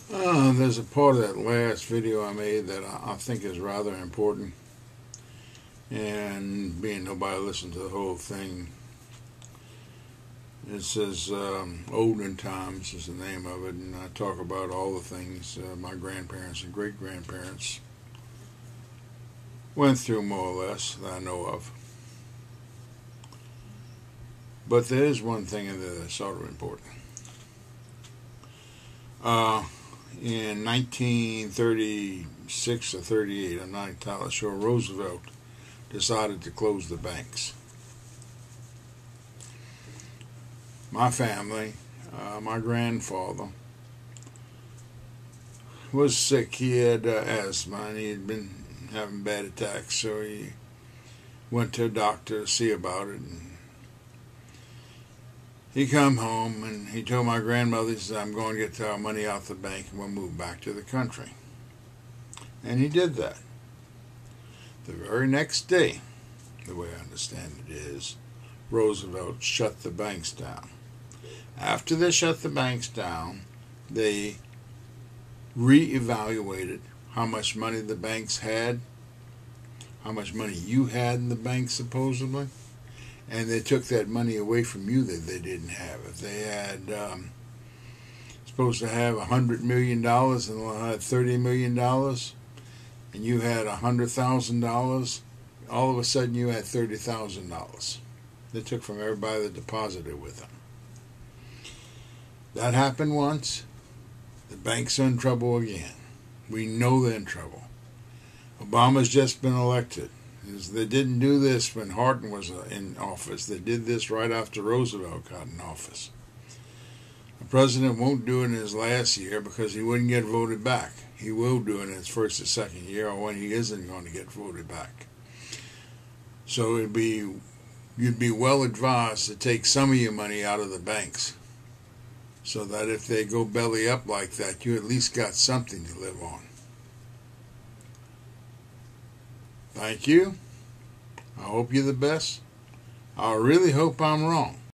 There's a part of that last video I made that I think is rather important, and being nobody listened to the whole thing, it says Olden Times is the name of it, and I talk about all the things my grandparents and great-grandparents went through, more or less, that I know of. But there is one thing in there that's sort of important. In 1936 or 38, I'm not entirely sure, Roosevelt decided to close the banks. My family, my grandfather, was sick. He had asthma, and he had been having bad attacks, so he went to a doctor to see about it. And he come home, and he told my grandmother, he said, I'm going to get our money out the bank, and we'll move back to the country. And he did that. The very next day, the way I understand it is, Roosevelt shut the banks down. After they shut the banks down, they reevaluated how much money the banks had, how much money you had in the bank supposedly, and they took that money away from you that they didn't have. If they had supposed to have $100 million and had $30 million, and you had $100,000, all of a sudden you had $30,000. They took from everybody that deposited with them. That happened once. The banks are in trouble again. We know they're in trouble. Obama's just been elected. They didn't do this when Hardin was in office. They did this right after Roosevelt got in office. The president won't do it in his last year because he wouldn't get voted back. He will do it in his first or second year, or when he isn't going to get voted back. So you'd be well advised to take some of your money out of the banks, so that if they go belly up like that, you at least got something to live on. Thank you. I hope you're the best. I really hope I'm wrong.